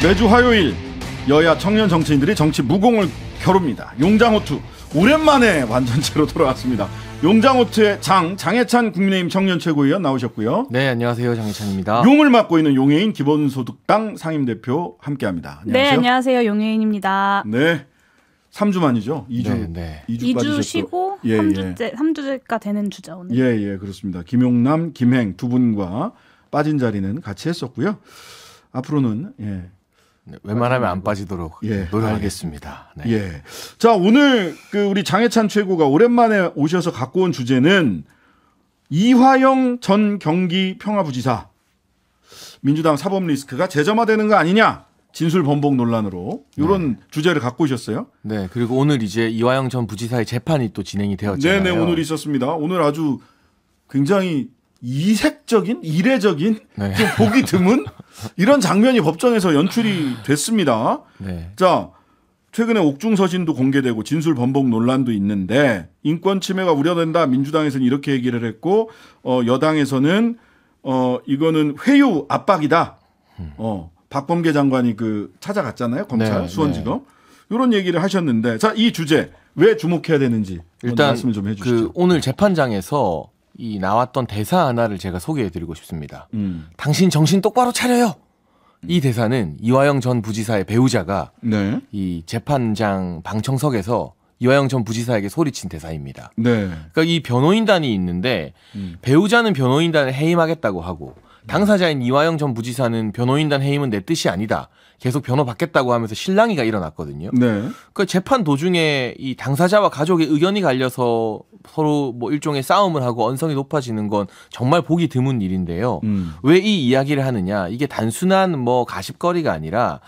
매주 화요일 여야 청년 정치인들이 정치 무공을 겨룹니다. 용장호투 오랜만에 완전체로 돌아왔습니다. 용장호투의 장해찬 국민의힘 청년 최고위원 나오셨고요. 네, 안녕하세요. 장해찬입니다. 용을 맡고 있는 용해인 기본소득당 상임대표 함께합니다. 안녕하세요. 네, 안녕하세요. 용해인입니다. 네, 3주 만이죠. 2주, 네. 2주 쉬고 3주째가 되는 주죠 오늘. 예, 그렇습니다. 김용남, 김행 두 분과 빠진 자리는 같이 했었고요. 앞으로는 웬만하면 안 빠지도록 노력하겠습니다. 네. 예. 자, 오늘 우리 장해찬 최고가 오랜만에 오셔서 갖고 온 주제는 이화영 전 경기 평화부지사 민주당 사법 리스크가 재점화되는 거 아니냐? 진술 번복 논란으로 이런 주제를 갖고 오셨어요. 네. 그리고 오늘 이제 이화영 전 부지사의 재판이 또 진행이 되었잖아요. 네, 오늘 있었습니다. 오늘 아주 굉장히 이색적인, 이례적인, 좀 보기 드문 이런 장면이 법정에서 연출이 됐습니다. 네. 자, 최근에 옥중 서신도 공개되고 진술 번복 논란도 있는데 인권 침해가 우려된다. 민주당에서는 이렇게 얘기를 했고 여당에서는 이거는 회유 압박이다. 박범계 장관이 찾아갔잖아요. 검찰 수원지검. 이런 얘기를 하셨는데 자, 이 주제 왜 주목해야 되는지 일단 말씀을 좀 해주시죠. 오늘 재판장에서 이 나왔던 대사 하나를 제가 소개해드리고 싶습니다. 당신 정신 똑바로 차려요. 이 대사는 이화영 전 부지사의 배우자가 이 재판장 방청석에서 이화영 전 부지사에게 소리친 대사입니다. 네. 그러니까 이 변호인단이 있는데 배우자는 변호인단을 해임하겠다고 하고 당사자인 이화영 전 부지사는 변호인단 해임은 내 뜻이 아니다. 계속 변호 받겠다고 하면서 실랑이가 일어났거든요. 네. 그 재판 도중에 이 당사자와 가족의 의견이 갈려서 서로 뭐 일종의 싸움을 하고 언성이 높아지는 건 정말 보기 드문 일인데요. 왜 이 이야기를 하느냐? 이게 단순한 가십거리가 아니라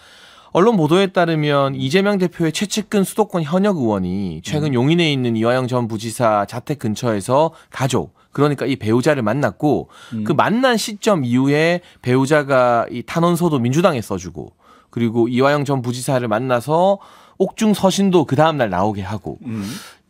언론 보도에 따르면 이재명 대표의 최측근 수도권 현역 의원이 최근 용인에 있는 이화영 전 부지사 자택 근처에서 가족 그러니까 이 배우자를 만났고 그 만난 시점 이후에 배우자가 이 탄원서도 민주당에 써주고 그리고 이화영 전 부지사를 만나서 옥중 서신도 그 다음날 나오게 하고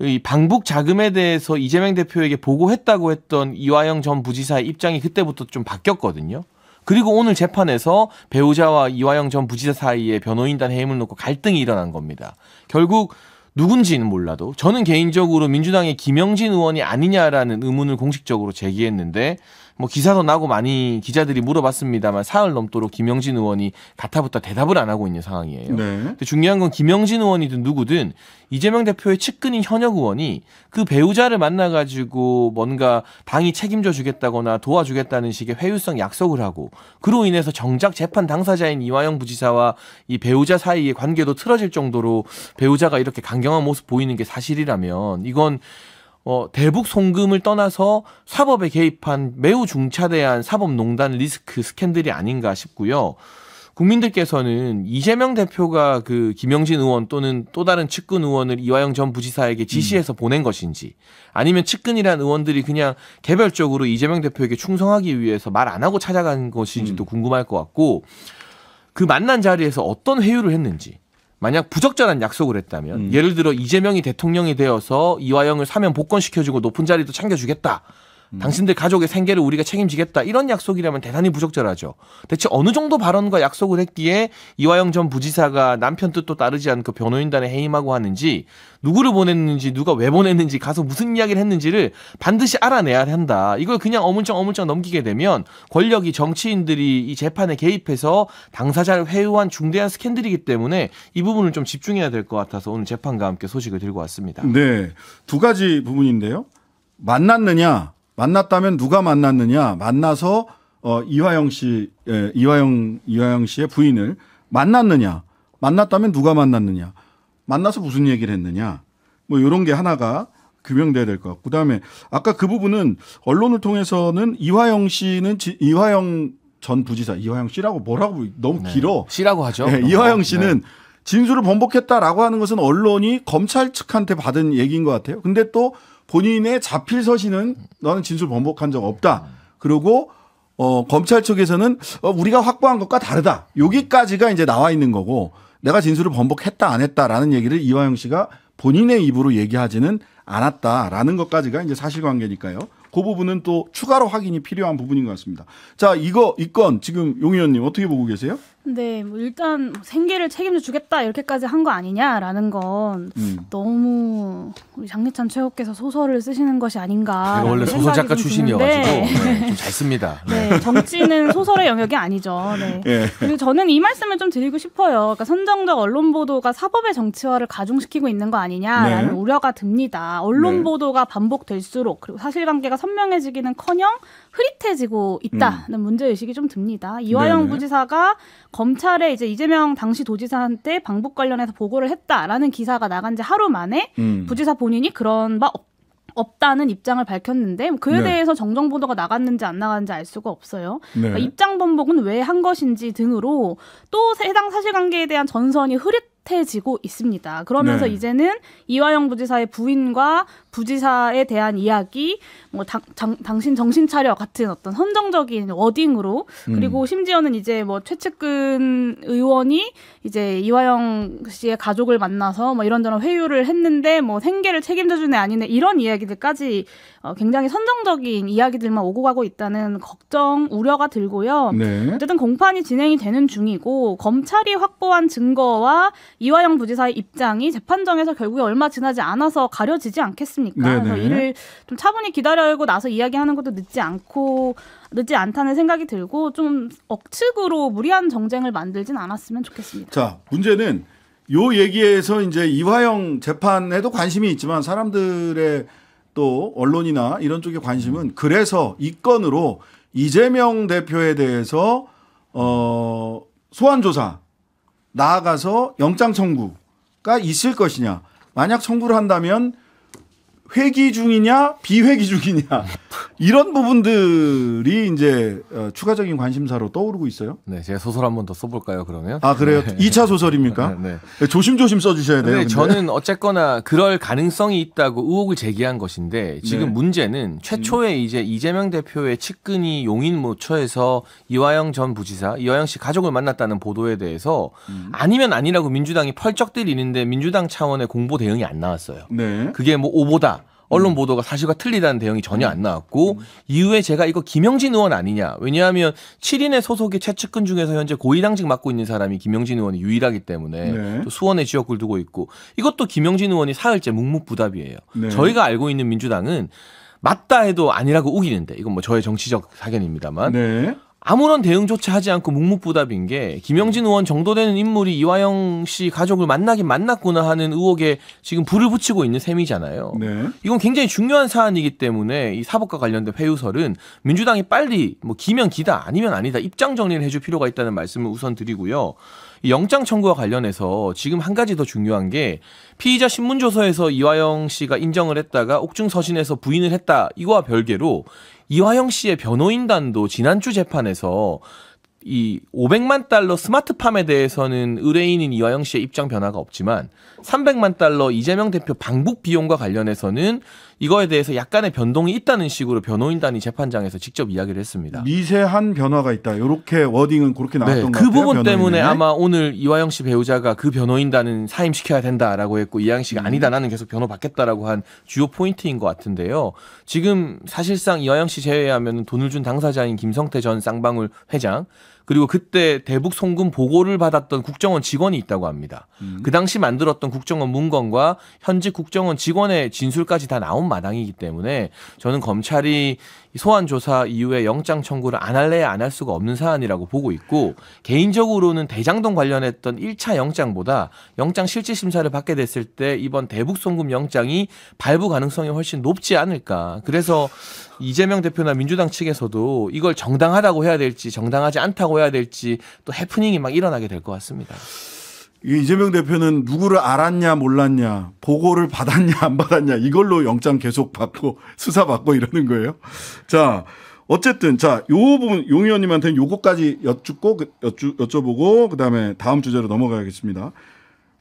이 방북 자금에 대해서 이재명 대표에게 보고했다고 했던 이화영 전 부지사의 입장이 그때부터 좀 바뀌었거든요. 그리고 오늘 재판에서 배우자와 이화영 전 부지사 사이에 변호인단 해임을 놓고 갈등이 일어난 겁니다. 결국 누군지는 몰라도 저는 개인적으로 민주당의 김영진 의원이 아니냐라는 의문을 공식적으로 제기했는데 기사도 나고 많이 기자들이 물어봤습니다만 사흘 넘도록 김영진 의원이 가타부터 대답을 안 하고 있는 상황이에요. 네. 근데 중요한 건 김영진 의원이든 누구든 이재명 대표의 측근인 현역 의원이 그 배우자를 만나가지고 뭔가 당이 책임져 주겠다거나 도와주겠다는 식의 회유성 약속을 하고 그로 인해서 정작 재판 당사자인 이화영 부지사와 이 배우자 사이의 관계도 틀어질 정도로 배우자가 이렇게 강경한 모습 보이는 게 사실이라면 이건 대북 송금을 떠나서 사법에 개입한 매우 중차대한 사법농단 리스크 스캔들이 아닌가 싶고요. 국민들께서는 이재명 대표가 그 김영진 의원 또는 또 다른 측근 의원을 이화영 전 부지사에게 지시해서 보낸 것인지 아니면 측근이란 의원들이 그냥 개별적으로 이재명 대표에게 충성하기 위해서 말 안 하고 찾아간 것인지도 궁금할 것 같고 그 만난 자리에서 어떤 회유를 했는지 만약 부적절한 약속을 했다면 예를 들어 이재명이 대통령이 되어서 이화영을 사면 복권시켜주고 높은 자리도 챙겨주겠다. 당신들 가족의 생계를 우리가 책임지겠다. 이런 약속이라면 대단히 부적절하죠. 대체 어느 정도 발언과 약속을 했기에 이화영 전 부지사가 남편 뜻도 따르지 않고 변호인단에 해임하고 하는지 누구를 보냈는지 누가 왜 보냈는지 가서 무슨 이야기를 했는지를 반드시 알아내야 한다. 이걸 그냥 어물쩡 넘기게 되면 권력이 정치인들이 이 재판에 개입해서 당사자를 회유한 중대한 스캔들이기 때문에 이 부분을 좀 집중해야 될 것 같아서 오늘 재판과 함께 소식을 들고 왔습니다. 네, 두 가지 부분인데요. 만났다면 누가 만났느냐? 만나서 이화영 씨의 부인을 만났느냐? 만났다면 누가 만났느냐? 만나서 무슨 얘기를 했느냐? 이런 게 하나가 규명돼야 될 것 같고, 그다음에 아까 그 부분은 언론을 통해서는 이화영 씨는 이화영 전 부지사, 이화영 씨라고 뭐라고 너무 길어. 씨라고 하죠. 네, 이화영 씨는 진술을 번복했다라고 하는 것은 언론이 검찰 측한테 받은 얘기인 것 같아요. 근데 또 본인의 자필 서신은 너는 진술 번복한 적 없다. 그리고 검찰 측에서는 우리가 확보한 것과 다르다. 여기까지가 이제 나와 있는 거고 내가 진술을 번복했다 안 했다라는 얘기를 이화영 씨가 본인의 입으로 얘기하지는 않았다라는 것까지가 이제 사실관계니까요. 그 부분은 또 추가로 확인이 필요한 부분인 것 같습니다. 자, 이 건 지금 용 의원님 어떻게 보고 계세요? 근데 뭐 일단 생계를 책임져 주겠다 이렇게까지 한 거 아니냐라는 건 너무 우리 장례찬 최고께서 소설을 쓰시는 것이 아닌가. 제가 원래 소설 작가 출신이어가지고 네, 좀 잘 씁니다. 네, 정치는 소설의 영역이 아니죠. 네. 예. 그리고 저는 이 말씀을 좀 드리고 싶어요. 그러니까 선정적 언론 보도가 사법의 정치화를 가중시키고 있는 거 아니냐라는 네. 우려가 듭니다. 언론 네. 보도가 반복될수록 그리고 사실관계가 선명해지기는커녕 흐릿해지고 있다는 문제의식이 좀 듭니다. 이화영 네네. 부지사가 검찰에 이제 이재명 당시 도지사한테 방북 관련해서 보고를 했다라는 기사가 나간 지 하루 만에 부지사 본인이 그런 바 없다는 입장을 밝혔는데 그에 네. 대해서 정정 보도가 나갔는지 안 나갔는지 알 수가 없어요. 네. 그러니까 입장 번복은 왜 한 것인지 등으로 또 해당 사실관계에 대한 전선이 흐릿해지고 있습니다. 그러면서 네. 이제는 이화영 부지사의 부인과 부지사에 대한 이야기, 뭐 당신 정신 차려 같은 어떤 선정적인 워딩으로 그리고 심지어는 이제 뭐 최측근 의원이 이제 이화영 씨의 가족을 만나서 뭐 이런저런 회유를 했는데 뭐 생계를 책임져주네 아니네 이런 이야기들까지 굉장히 선정적인 이야기들만 오고 가고 있다는 걱정, 우려가 들고요. 네. 어쨌든 공판이 진행이 되는 중이고 검찰이 확보한 증거와 이화영 부지사의 입장이 재판정에서 결국에 얼마 지나지 않아서 가려지지 않겠습니까? 네네. 그래서 이를 좀 차분히 기다리고 나서 이야기하는 것도 늦지 않다는 생각이 들고 좀 억측으로 무리한 정쟁을 만들진 않았으면 좋겠습니다. 자, 문제는 요 얘기에서 이제 이화영 재판에도 관심이 있지만 사람들의 또 언론이나 이런 쪽의 관심은 그래서 이 건으로 이재명 대표에 대해서 소환 조사 나아가서 영장 청구가 있을 것이냐. 만약 청구를 한다면 회기 중이냐 비회기 중이냐 이런 부분들이 이제 추가적인 관심사로 떠오르고 있어요. 네, 제가 소설 한 번 더 써볼까요, 그러면? 아, 그래요? 네. 2차 소설입니까? 네. 조심조심 써주셔야 돼요. 네, 근데. 저는 어쨌거나 그럴 가능성이 있다고 의혹을 제기한 것인데 지금 네. 문제는 최초에 이제 이재명 대표의 측근이 용인모처에서 이화영 전 부지사, 이화영 씨 가족을 만났다는 보도에 대해서 아니면 아니라고 민주당이 펄쩍 때리는데 민주당 차원의 공보 대응이 안 나왔어요. 네. 그게 뭐 오보다. 언론 보도가 사실과 틀리다는 대응이 전혀 안 나왔고 이후에 제가 이거 김영진 의원 아니냐. 왜냐하면 7인의 소속의 최측근 중에서 현재 고위당직 맡고 있는 사람이 김영진 의원이 유일하기 때문에 네. 또 수원에 지역구를 두고 있고 이것도 김영진 의원이 사흘째 묵묵부답이에요. 네. 저희가 알고 있는 민주당은 맞다 해도 아니라고 우기는데 이건 뭐 저의 정치적 사견입니다만 네. 아무런 대응조차 하지 않고 묵묵부답인 게 김영진 의원 정도 되는 인물이 이화영 씨 가족을 만나긴 만났구나 하는 의혹에 지금 불을 붙이고 있는 셈이잖아요. 네. 이건 굉장히 중요한 사안이기 때문에 이 사법과 관련된 회유설은 민주당이 빨리 뭐 기면 기다 아니면 아니다 입장 정리를 해줄 필요가 있다는 말씀을 우선 드리고요. 이 영장 청구와 관련해서 지금 한 가지 더 중요한 게 피의자 신문조서에서 이화영 씨가 인정을 했다가 옥중서신에서 부인을 했다 이거와 별개로 이화영 씨의 변호인단도 지난주 재판에서 이 500만 달러 스마트팜에 대해서는 의뢰인인 이화영 씨의 입장 변화가 없지만 300만 달러 이재명 대표 방북 비용과 관련해서는 이거에 대해서 약간의 변동이 있다는 식으로 변호인단이 재판장에서 직접 이야기를 했습니다. 미세한 변화가 있다. 이렇게 워딩은 그렇게 나왔던 것 그 같아요. 부분 때문에 변호인에. 아마 오늘 이화영 씨 배우자가 그 변호인단은 사임시켜야 된다라고 했고 이화영 씨가 아니다 나는 계속 변호 받겠다라고 한 주요 포인트인 것 같은데요. 지금 사실상 이화영 씨 제외하면 돈을 준 당사자인 김성태 전 쌍방울 회장 그리고 그때 대북 송금 보고를 받았던 국정원 직원이 있다고 합니다. 그 당시 만들었던 국정원 문건과 현직 국정원 직원의 진술까지 다 나온 마당이기 때문에 저는 검찰이 소환 조사 이후에 영장 청구를 안 할래야 안 할 수가 없는 사안이라고 보고 있고 개인적으로는 대장동 관련했던 1차 영장보다 영장 실질 심사를 받게 됐을 때 이번 대북 송금 영장이 발부 가능성이 훨씬 높지 않을까. 그래서 이재명 대표나 민주당 측에서도 이걸 정당하다고 해야 될지 정당하지 않다고 해야 될지 또 해프닝이 막 일어나게 될 것 같습니다. 이재명 대표는 누구를 알았냐 몰랐냐 보고를 받았냐 안 받았냐 이걸로 영장 계속 받고 수사받고 이러는 거예요. 자 어쨌든 자 요 부분 용 의원님한테는 요거까지 여쭤보고 그다음에 다음 주제로 넘어가겠습니다.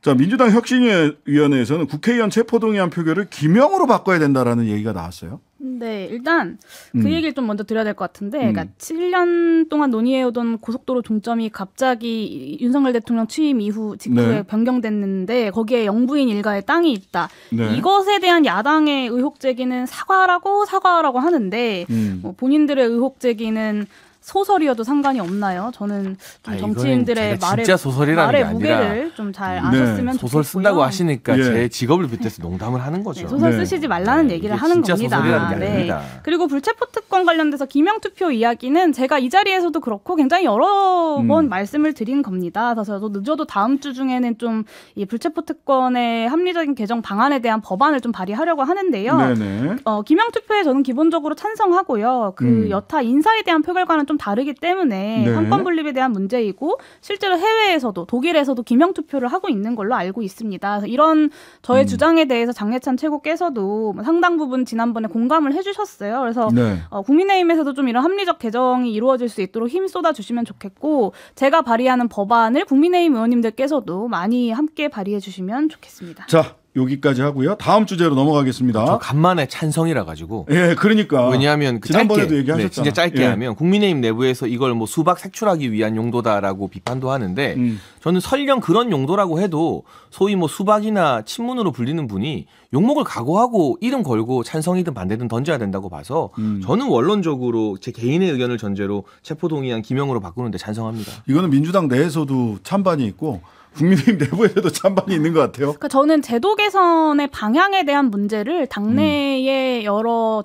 자 민주당 혁신위원회에서는 국회의원 체포동의안 표결을 기명으로 바꿔야 된다라는 얘기가 나왔어요. 네, 일단 그 얘기를 좀 먼저 드려야 될 것 같은데, 그러니까 7년 동안 논의해오던 고속도로 종점이 갑자기 윤석열 대통령 취임 이후 직후에 네. 변경됐는데 거기에 영부인 일가의 땅이 있다. 네. 이것에 대한 야당의 의혹 제기는 사과하라고 하는데 뭐 본인들의 의혹 제기는 소설이어도 상관이 없나요? 저는 좀 아, 정치인들의 이거는 제가 진짜 소설이라는 말의 게 아니라 무게를 좀 잘 아셨으면 좋겠고요. 소설 쓴다고 하시니까 예. 제 직업을 빗대서 농담을 하는 거죠. 네, 소설 네. 쓰시지 말라는 얘기를 이게 하는 진짜 겁니다. 소설이라는 게 아닙니다. 그리고 불체포 특권 관련돼서 기명투표 이야기는 제가 이 자리에서도 그렇고 굉장히 여러 번 말씀을 드린 겁니다. 그래서 저도 늦어도 다음 주 중에는 좀 이 불체포 특권의 합리적인 개정 방안에 대한 법안을 좀 발의하려고 하는데요. 네네. 기명투표에 저는 기본적으로 찬성하고요. 그 여타 인사에 대한 표결과는 좀 다르기 때문에 네. 한권 분립에 대한 문제이고 실제로 해외에서도 독일에서도 기명투표를 하고 있는 걸로 알고 있습니다. 그래서 이런 저의 주장에 대해서 장례찬 최고께서도 상당 부분 지난번에 공감을 해주셨어요. 그래서 네. 국민의힘에서도 좀 이런 합리적 개정이 이루어질 수 있도록 힘 쏟아주시면 좋겠고 제가 발의하는 법안을 국민의힘 의원님들께서도 많이 함께 발의해 주시면 좋겠습니다. 자, 여기까지 하고요. 다음 주제로 넘어가겠습니다. 저 간만에 찬성이라 가지고. 예, 그러니까. 왜냐하면 그 지난번에도 짧게, 얘기하셨잖아. 네, 진짜 짧게 예. 하면 국민의힘 내부에서 이걸 뭐 수박 색출하기 위한 용도다라고 비판도 하는데 저는 설령 그런 용도라고 해도 소위 뭐 수박이나 친문으로 불리는 분이 욕먹을 각오하고 이름 걸고 찬성이든 반대든 던져야 된다고 봐서 저는 원론적으로 제 개인의 의견을 전제로 체포동의안 기명으로 바꾸는데 찬성합니다. 이거는 민주당 내에서도 찬반이 있고 국민의힘 내부에서도 찬반이 있는 것 같아요. 그러니까 저는 제도 개선의 방향에 대한 문제를 당내의 여러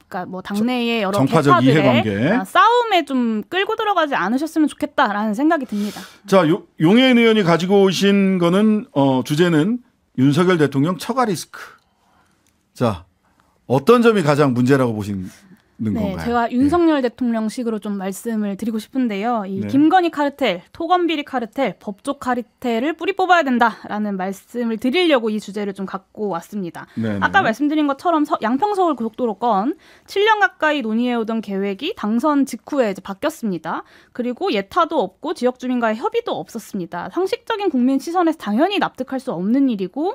그러니까 뭐 당내의 여러 정파적 개파들의 이해관계. 싸움에 좀 끌고 들어가지 않으셨으면 좋겠다라는 생각이 듭니다. 자, 용해인 의원이 가지고 오신 거는 주제는 윤석열 대통령 처가 리스크. 자, 어떤 점이 가장 문제라고 보시는 건가요? 제가 윤석열 대통령식으로 좀 말씀을 드리고 싶은데요. 이 네. 김건희 카르텔, 토건비리 카르텔, 법조 카르텔을 뿌리 뽑아야 된다라는 말씀을 드리려고 이 주제를 좀 갖고 왔습니다. 네네. 아까 말씀드린 것처럼 양평서울 고속도로 건 7년 가까이 논의해오던 계획이 당선 직후에 이제 바뀌었습니다. 그리고 예타도 없고 지역 주민과의 협의도 없었습니다. 상식적인 국민 시선에서 당연히 납득할 수 없는 일이고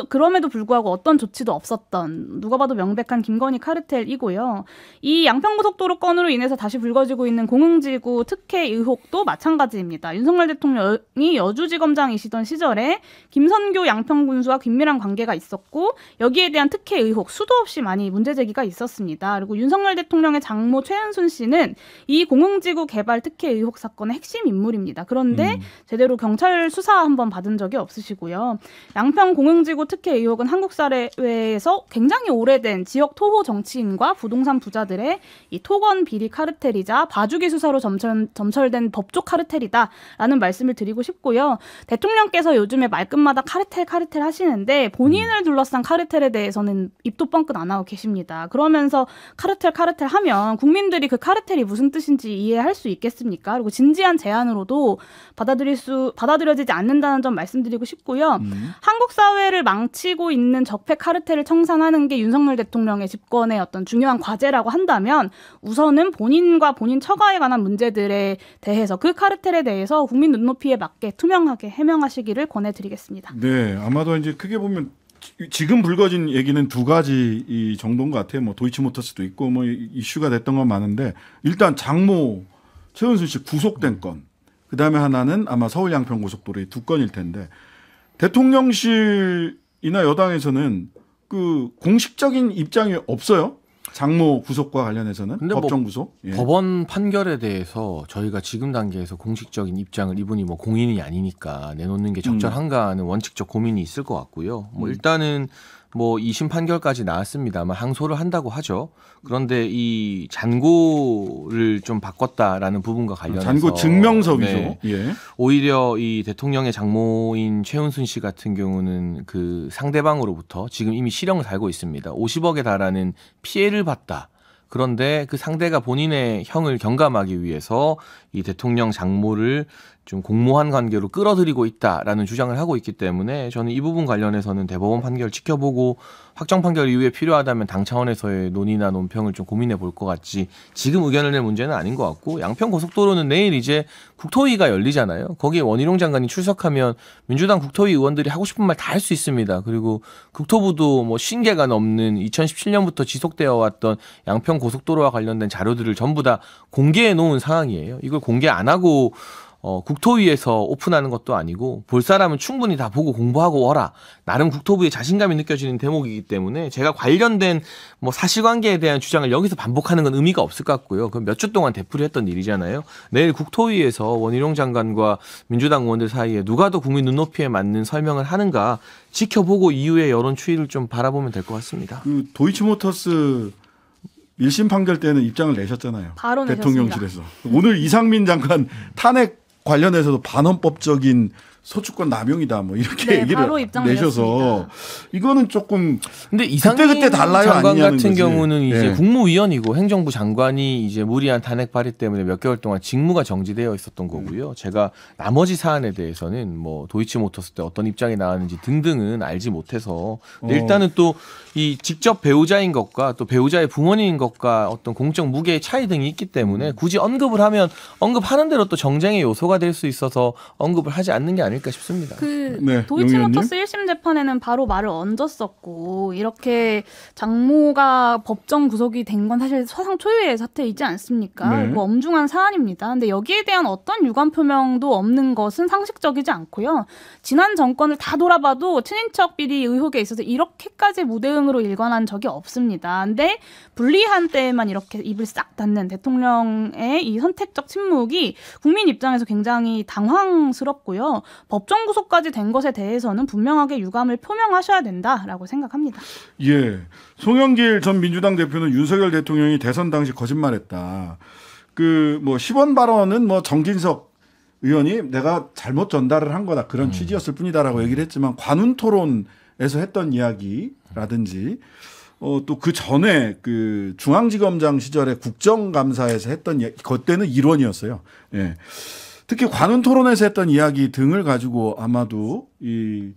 그럼에도 불구하고 어떤 조치도 없었던 누가 봐도 명백한 김건희 카르텔이고요. 이 양평고속도로 건으로 인해서 다시 불거지고 있는 공흥지구 특혜 의혹도 마찬가지입니다. 윤석열 대통령이 여주지검장이시던 시절에 김선교 양평군수와 긴밀한 관계가 있었고 여기에 대한 특혜 의혹 수도 없이 많이 문제 제기가 있었습니다. 그리고 윤석열 대통령의 장모 최은순 씨는 이 공흥지구 개발 특혜 의혹 사건의 핵심 인물입니다. 그런데 제대로 경찰 수사 한번 받은 적이 없으시고요. 양평 공흥지구 특혜 의혹은 한국 사회에서 굉장히 오래된 지역 토호 정치인과 부동산 부자들의 이 토건 비리 카르텔이자 봐주기 수사로 점철된 법조 카르텔이다라는 말씀을 드리고 싶고요. 대통령께서 요즘에 말끝마다 카르텔 하시는데 본인을 둘러싼 카르텔에 대해서는 입도 뻥끗 안 하고 계십니다. 그러면서 카르텔 하면 국민들이 그 카르텔이 무슨 뜻인지 이해할 수 있겠습니까? 그리고 진지한 제안으로도 받아들여지지 않는다는 점 말씀드리고 싶고요. 한국 사회를 망치고 있는 적폐 카르텔을 청산하는 게 윤석열 대통령의 집권의 어떤 중요한 과제라고 한다면 우선은 본인과 본인 처가에 관한 문제들에 대해서 그 카르텔에 대해서 국민 눈높이에 맞게 투명하게 해명하시기를 권해드리겠습니다. 네, 아마도 이제 크게 보면 지금 불거진 얘기는 두 가지 이 정도인 것 같아요. 뭐 도이치모터스도 있고 뭐 이슈가 됐던 건 많은데 일단 장모 최은순 씨 구속된 건, 그 다음에 하나는 아마 서울 양평 고속도로의 두 건일 텐데 대통령실이나 여당에서는 그 공식적인 입장이 없어요. 장모 구속과 관련해서는 법정 구속. 예. 법원 판결에 대해서 저희가 지금 단계에서 공식적인 입장을 이분이 뭐 공인이 아니니까 내놓는 게 적절한가 하는 원칙적 고민이 있을 것 같고요. 뭐 일단은 뭐 2심 판결까지 나왔습니다만 항소를 한다고 하죠. 그런데 이 잔고를 좀 바꿨다라는 부분과 관련해서 잔고 증명서 위조. 네, 예. 오히려 이 대통령의 장모인 최은순 씨 같은 경우는 그 상대방으로부터 지금 이미 실형을 살고 있습니다. 50억에 달하는 피해를 봤다. 그런데 그 상대가 본인의 형을 경감하기 위해서 이 대통령 장모를 좀 공모한 관계로 끌어들이고 있다라는 주장을 하고 있기 때문에 저는 이 부분 관련해서는 대법원 판결 지켜보고 확정 판결 이후에 필요하다면 당 차원에서의 논의나 논평을 좀 고민해 볼 것 같지 지금 의견을 낼 문제는 아닌 것 같고 양평 고속도로는 내일 이제 국토위가 열리잖아요. 거기에 원희룡 장관이 출석하면 민주당 국토위 의원들이 하고 싶은 말 다 할 수 있습니다. 그리고 국토부도 뭐 50개가 넘는 2017년부터 지속되어 왔던 양평 고속도로와 관련된 자료들을 전부 다 공개해 놓은 상황이에요. 이걸 공개 안 하고 국토위에서 오픈하는 것도 아니고 볼 사람은 충분히 다 보고 공부하고 와라. 나름 국토부의 자신감이 느껴지는 대목이기 때문에 제가 관련된 뭐 사실관계에 대한 주장을 여기서 반복하는 건 의미가 없을 것 같고요. 그럼 몇 주 동안 되풀이했던 일이잖아요. 내일 국토위에서 원희룡 장관과 민주당 의원들 사이에 누가 더 국민 눈높이에 맞는 설명을 하는가 지켜보고 이후에 여론 추이를 좀 바라보면 될 것 같습니다. 그 도이치모터스 1심 판결 때는 입장을 내셨잖아요. 바로 대통령실에서. 오늘 이상민 장관 탄핵 관련해서도 반헌법적인 소추권 남용이다 뭐 이렇게 얘기를 내셔서 이거는 조금 근데 이상민 그때 달라요, 장관 같은 거지. 경우는 이제 국무위원이고 행정부 장관이 이제 무리한 탄핵 발의 때문에 몇 개월 동안 직무가 정지되어 있었던 거고요. 제가 나머지 사안에 대해서는 뭐 도이치모터스 때 어떤 입장이 나왔는지 등등은 알지 못해서 일단은 또 이 직접 배우자인 것과 또 배우자의 부모님인 것과 어떤 공적 무게의 차이 등이 있기 때문에 굳이 언급을 하면 언급하는 대로 또 정쟁의 요소가 될 수 있어서 언급을 하지 않는 게 아닐까 싶습니다. 도이치모터스 1심 재판에는 바로 말을 얹었었고 이렇게 장모가 법정 구속이 된 건 사실 사상 초유의 사태이지 않습니까? 뭐 엄중한 사안입니다. 근데 여기에 대한 어떤 유감 표명도 없는 것은 상식적이지 않고요. 지난 정권을 다 돌아봐도 친인척 비리 의혹에 있어서 이렇게까지 무대응으로 일관한 적이 없습니다. 근데 불리한 때에만 이렇게 입을 싹 닫는 대통령의 이 선택적 침묵이 국민 입장에서 굉장히 당황스럽고요. 법정 구속까지 된 것에 대해서는 분명하게 유감을 표명하셔야 된다라고 생각합니다. 예, 송영길 전 민주당 대표는 윤석열 대통령이 대선 당시 거짓말했다. 그 뭐 10원 발언은 뭐 정진석 의원이 내가 잘못 전달을 한 거다 그런 취지였을 뿐이다라고 얘기를 했지만 관훈 토론에서 했던 이야기라든지 또 그 전에 그 중앙지검장 시절에 국정감사에서 했던 이야기 그때는 일원이었어요. 예. 특히 관훈 토론에서 했던 이야기 등을 가지고 아마도 이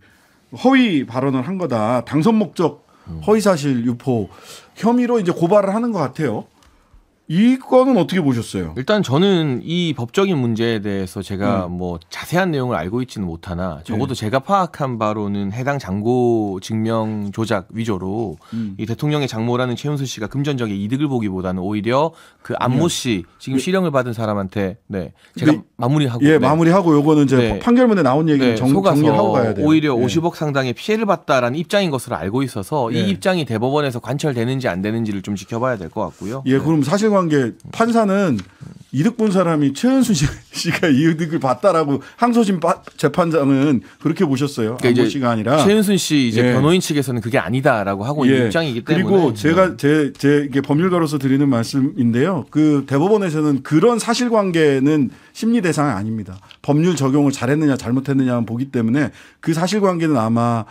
허위 발언을 한 거다. 당선 목적 허위사실 유포 혐의로 이제 고발을 하는 것 같아요. 이거는 어떻게 보셨어요? 일단 저는 이 법적인 문제에 대해서 제가 뭐 자세한 내용을 알고 있지는 못하나 적어도 제가 파악한 바로는 해당 장고 증명 조작 위조로 이 대통령의 장모라는 최은수 씨가 금전적인 이득을 보기보다는 오히려 그 안모 씨 지금 실형을 받은 사람한테 제가 마무리하고 마무리하고 요거는 이제 판결문에 나온 얘기는 정리를 하고 가야 돼요. 오히려 50억 상당의 피해를 봤다라는 입장인 것으로 알고 있어서 이 입장이 대법원에서 관철되는지 안 되는지를 좀 지켜봐야 될 것 같고요. 예, 그럼 사실 관계 판사는 이득 본 사람이 최은수 씨가 이득을 봤다라고 항소심 재판장은 그렇게 보셨어요. 그러니까 안모 씨가 아니라 최은수 씨 이제 변호인 측에서는 그게 아니다라고 하고 있는 입장이기 때문에 그리고 제가 제 이게 법률가로서 드리는 말씀인데요. 그 대법원에서는 그런 사실관계는 심리 대상이 아닙니다. 법률 적용을 잘했느냐 잘못했느냐만 보기 때문에 그 사실관계는 아마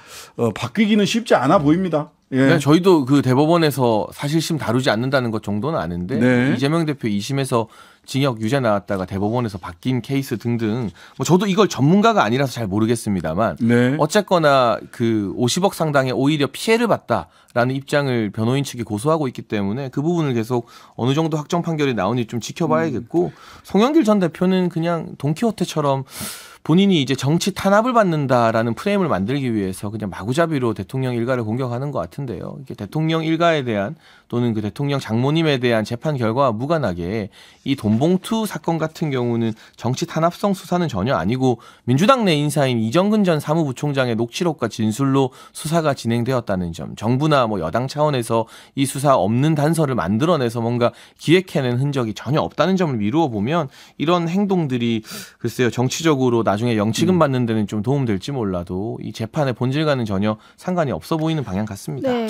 바뀌기는 쉽지 않아 보입니다. 예. 네, 저희도 그 대법원에서 사실심 다루지 않는다는 것 정도는 아는데 이재명 대표 2심에서 징역 유죄 나왔다가 대법원에서 바뀐 케이스 등등 뭐 저도 이걸 전문가가 아니라서 잘 모르겠습니다만 어쨌거나 그 50억 상당의 오히려 피해를 봤다라는 입장을 변호인 측이 고소하고 있기 때문에 그 부분을 계속 어느 정도 확정 판결이 나오니 좀 지켜봐야겠고 송영길 전 대표는 그냥 돈키호테처럼 본인이 이제 정치 탄압을 받는다라는 프레임을 만들기 위해서 그냥 마구잡이로 대통령 일가를 공격하는 것 같은데요. 이게 대통령 일가에 대한 또는 그 대통령 장모님에 대한 재판 결과와 무관하게 이 돈봉투 사건 같은 경우는 정치 탄압성 수사는 전혀 아니고 민주당 내 인사인 이정근 전 사무부총장의 녹취록과 진술로 수사가 진행되었다는 점, 정부나 뭐 여당 차원에서 이 수사 없는 단서를 만들어내서 뭔가 기획해낸 흔적이 전혀 없다는 점을 미루어 보면 이런 행동들이 글쎄요 정치적으로 나중에 영치금 받는 데는 좀 도움될지 몰라도 이 재판의 본질과는 전혀 상관이 없어 보이는 방향 같습니다. 네,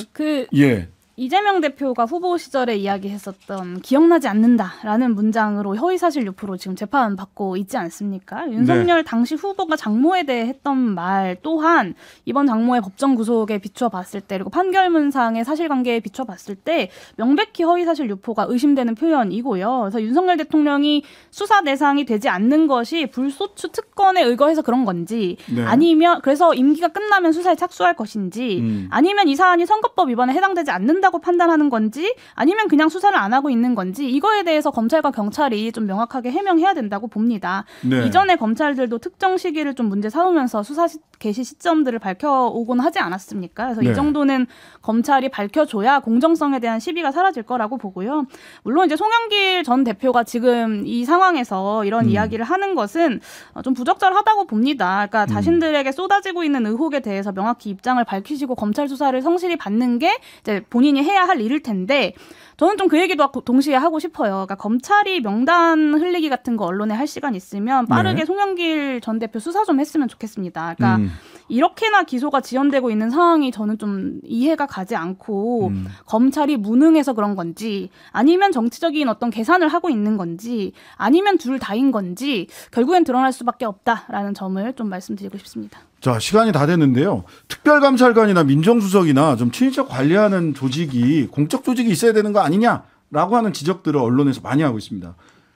이재명 대표가 후보 시절에 이야기했었던 기억나지 않는다라는 문장으로 허위사실 유포로 지금 재판받고 있지 않습니까? 윤석열 당시 후보가 장모에 대해 했던 말 또한 이번 장모의 법정 구속에 비추어 봤을 때 그리고 판결문상의 사실관계에 비추어 봤을 때 명백히 허위사실 유포가 의심되는 표현이고요. 그래서 윤석열 대통령이 수사 대상이 되지 않는 것이 불소추 특권에 의거해서 그런 건지 아니면 그래서 임기가 끝나면 수사에 착수할 것인지 아니면 이 사안이 선거법 위반에 해당되지 않는다 한다고 판단하는 건지 아니면 그냥 수사를 안 하고 있는 건지 이거에 대해서 검찰과 경찰이 좀 명확하게 해명해야 된다고 봅니다. 네. 이전에 검찰들도 특정 시기를 좀 문제 삼으면서 수사 개시 시점들을 밝혀오곤 하지 않았습니까? 그래서 네. 이 정도는 검찰이 밝혀줘야 공정성에 대한 시비가 사라질 거라고 보고요. 물론 이제 송영길 전 대표가 지금 이 상황에서 이런 이야기를 하는 것은 좀 부적절하다고 봅니다. 그러니까 자신들에게 쏟아지고 있는 의혹에 대해서 명확히 입장을 밝히시고 검찰 수사를 성실히 받는 게 이제 본인이 해야 할 일일 텐데 저는 좀 그 얘기도 동시에 하고 싶어요. 그러니까 검찰이 명단 흘리기 같은 거 언론에 할 시간 있으면 빠르게 네. 송영길 전 대표 수사 좀 했으면 좋겠습니다. 그러니까 이렇게나 기소가 지연되고 있는 상황이 저는 좀 이해가 가지 않고 검찰이 무능해서 그런 건지 아니면 정치적인 어떤 계산을 하고 있는 건지 아니면 둘 다인 건지 결국엔 드러날 수밖에 없다라는 점을 좀 말씀드리고 싶습니다. 자, 시간이 다 됐는데요. 특별감찰관이나 민정수석이나 좀 친인척 관리하는 조직이 공적 조직이 있어야 되는 거 아니냐라고 하는 지적들을 언론에서 많이 하고 있습니다.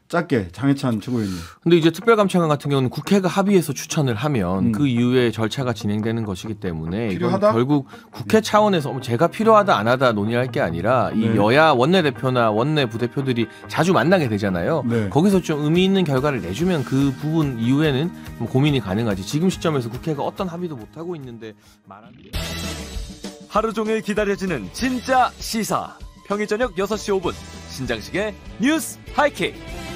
짧게 장해찬 최고위원님. 근데 이제 특별감찰관 같은 경우는 국회가 합의해서 추천을 하면 그 이후에 절차가 진행되는 것이기 때문에 필요하다? 이건 결국 국회 차원에서 제가 필요하다 안 하다 논의할 게 아니라 이 여야 원내대표나 원내 부대표들이 자주 만나게 되잖아요. 네. 거기서 좀 의미 있는 결과를 내주면 그 부분 이후에는 뭐 고민이 가능하지. 지금 시점에서 국회가 어떤 합의도 못 하고 있는데 말하는 하루 종일 기다려지는 진짜 시사. 평일 저녁 6시 5분 신장식의 뉴스 하이킥.